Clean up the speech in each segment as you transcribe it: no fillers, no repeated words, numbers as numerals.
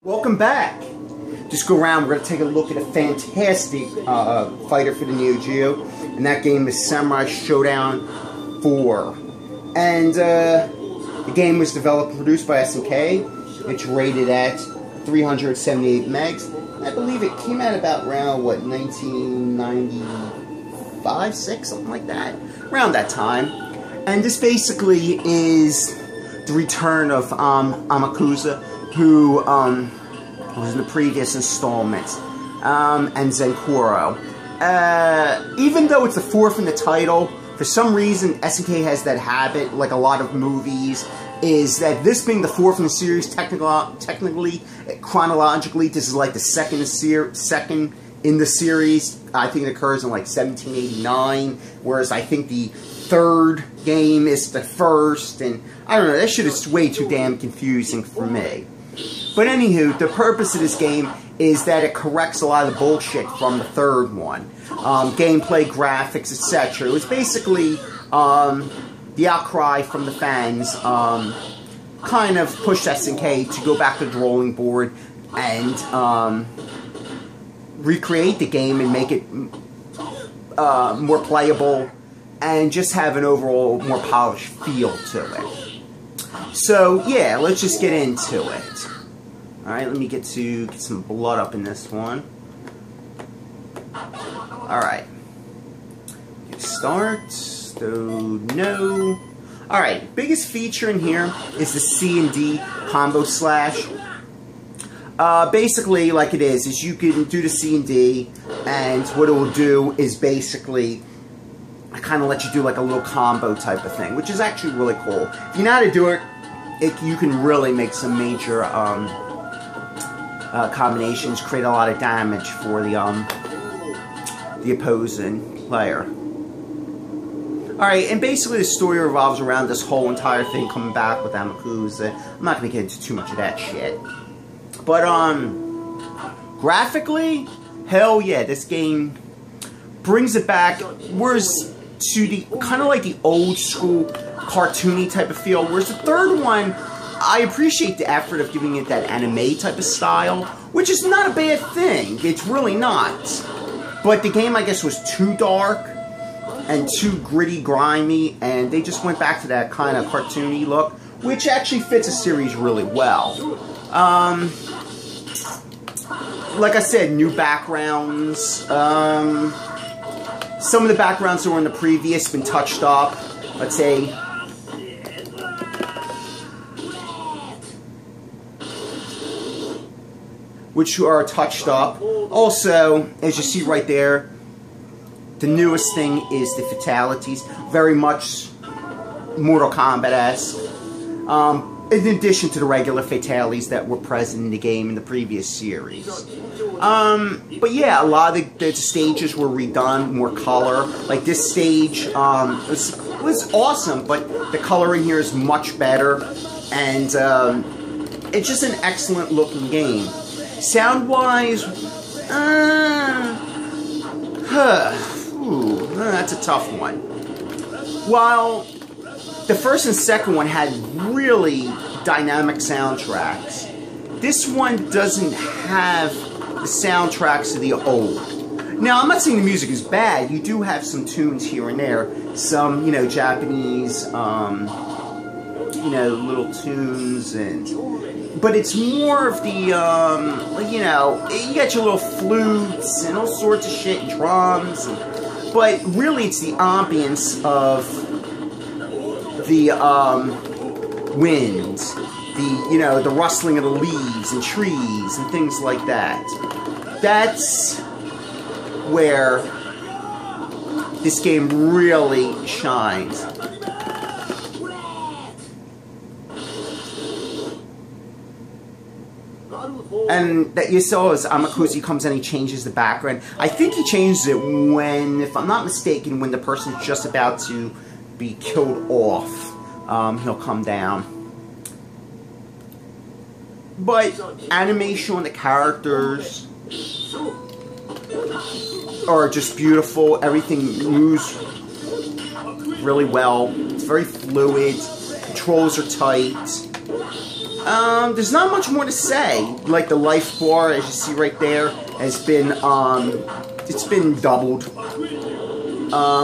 Welcome back. Just go around, we're going to take a look at a fantastic fighter for the Neo Geo, and that game is Samurai Shodown IV. And the game was developed and produced by SNK. It's rated at 378 megs. I believe it came out about around, what, 1995, 6, something like that? Around that time. And this basically is the return of Amakusa, who was in the previous installments, and Zenkuro. Even though it's the fourth in the title, for some reason SNK has that habit, like a lot of movies, is that this being the fourth in the series, technically, chronologically, this is like the second in the series. I think it occurs in like 1789, whereas I think the third game is the first, and I don't know, that shit is way too damn confusing for me. But anywho, the purpose of this game is that it corrects a lot of the bullshit from the third one. Gameplay, graphics, etc. It was basically the outcry from the fans kind of pushed SNK to go back to the drawing board and recreate the game and make it more playable and just have an overall more polished feel to it. So yeah, let's just get into it. Alright, let me get some blood up in this one. Alright. Start. So, no. Alright, biggest feature in here is the C and D combo slash. Basically, like it is you can do the C and D, and what it will do is basically kind of let you do like a little combo type of thing, which is actually really cool. If you know how to do it, you can really make some major combinations, create a lot of damage for the opposing player. Alright, and basically the story revolves around this whole entire thing coming back with Amakusa. I'm not going to get into too much of that shit. But, graphically, hell yeah, this game brings it back, whereas to the, kind of like the old school cartoony type of feel, whereas the third one, I appreciate the effort of giving it that anime type of style, which is not a bad thing. It's really not. But the game, I guess, was too dark and too gritty, grimy, and they just went back to that kind of cartoony look, which actually fits the series really well. Like I said, new backgrounds. Some of the backgrounds that were in the previous been touched up. Let's say which are touched up. Also, as you see right there, the newest thing is the fatalities. Very much Mortal Kombat-esque. In addition to the regular fatalities that were present in the game in the previous series. But yeah, a lot of the stages were redone, more color. Like this stage was awesome, but the color in here is much better. And it's just an excellent looking game. Sound-wise, that's a tough one. While the first and second one had really dynamic soundtracks, this one doesn't have the soundtracks of the old. Now, I'm not saying the music is bad. You do have some tunes here and there. Some, Japanese, little tunes and... But it's more of the, you got your little flutes and all sorts of shit and drums. But really it's the ambience of the wind, the rustling of the leaves and trees and things like that. That's where this game really shines. And that you saw as Amakusa comes in, he changes the background. I think he changes it when, if I'm not mistaken, when the person's just about to be killed off, he'll come down. But animation on the characters are just beautiful. Everything moves really well. It's very fluid. Controls are tight. There's not much more to say. Like the life bar, as you see right there, has been, it's been doubled.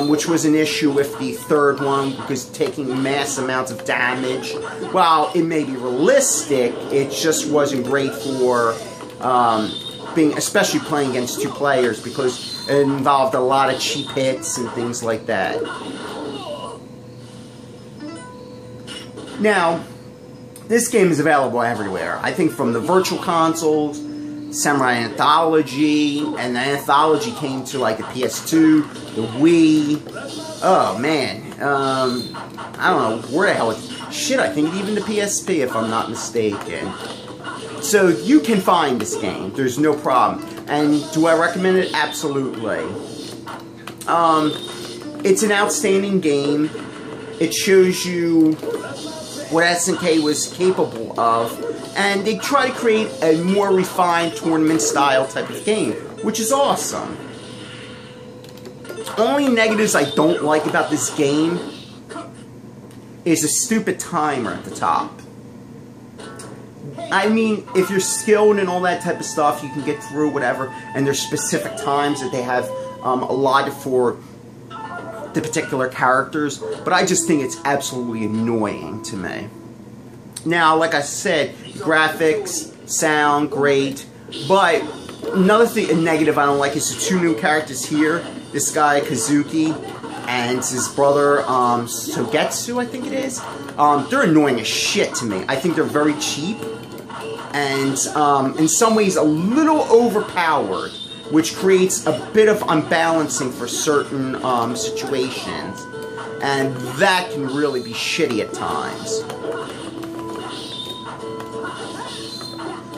Which was an issue with the third one, because taking mass amounts of damage, while it may be realistic, it just wasn't great for, especially playing against 2 players, because it involved a lot of cheap hits and things like that. Now, this game is available everywhere. I think from the virtual consoles, Samurai Anthology, and the Anthology came to like the PS2, the Wii. Oh man, I don't know where the hell it. Shit, I think even the PSP, if I'm not mistaken. So you can find this game. There's no problem. And do I recommend it? Absolutely. It's an outstanding game. It shows you what SNK was capable of, and they try to create a more refined tournament-style type of game, which is awesome. Only negatives I don't like about this game is a stupid timer at the top. I mean, if you're skilled and all that type of stuff, you can get through whatever, and there's specific times that they have allotted for the particular characters, but I just think it's absolutely annoying to me. Now, like I said, graphics, sound, great, but another thing, a negative I don't like is the 2 new characters here. This guy, Kazuki, and his brother, Sogetsu, I think it is. They're annoying as shit to me. I think they're very cheap, and in some ways a little overpowered, which creates a bit of unbalancing for certain situations, and that can really be shitty at times.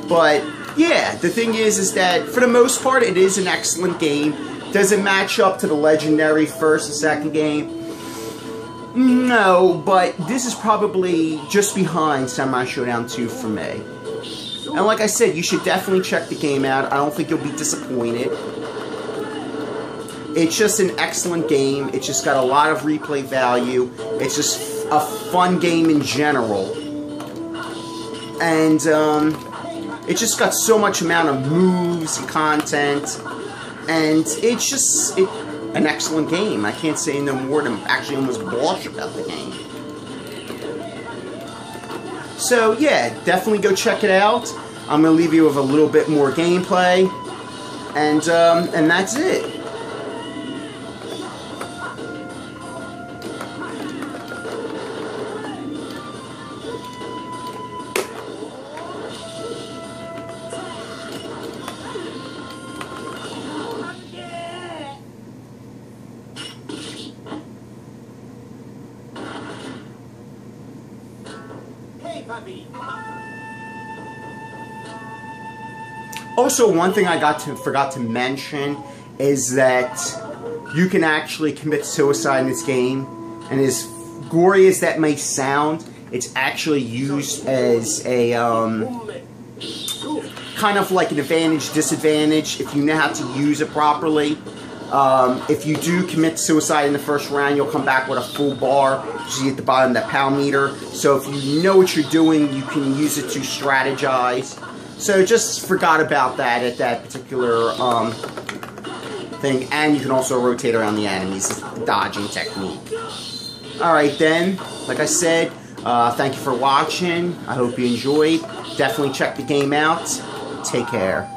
But yeah, the thing is that for the most part, it is an excellent game. Does it match up to the legendary first and second game? No, but this is probably just behind Samurai Shodown 2 for me. And like I said, you should definitely check the game out. I don't think you'll be disappointed. It's just an excellent game. It's just got a lot of replay value. It's just a fun game in general. And it just got so much amount of moves and content. And it's just an excellent game. I can't say no more than actually almost blush about the game. So yeah, definitely go check it out. I'm going to leave you with a little bit more gameplay, and that's it. Hey, puppy. Also, one thing I forgot to mention is that you can actually commit suicide in this game, and as gory as that may sound, it's actually used as a kind of like an advantage-disadvantage if you know how to use it properly. If you do commit suicide in the first round, you'll come back with a full bar, usually at the bottom of that pound meter. So if you know what you're doing, you can use it to strategize. So just forgot about that at that particular thing. And you can also rotate around the enemies, it's a dodging technique. Alright then, like I said, thank you for watching. I hope you enjoyed. Definitely check the game out. Take care.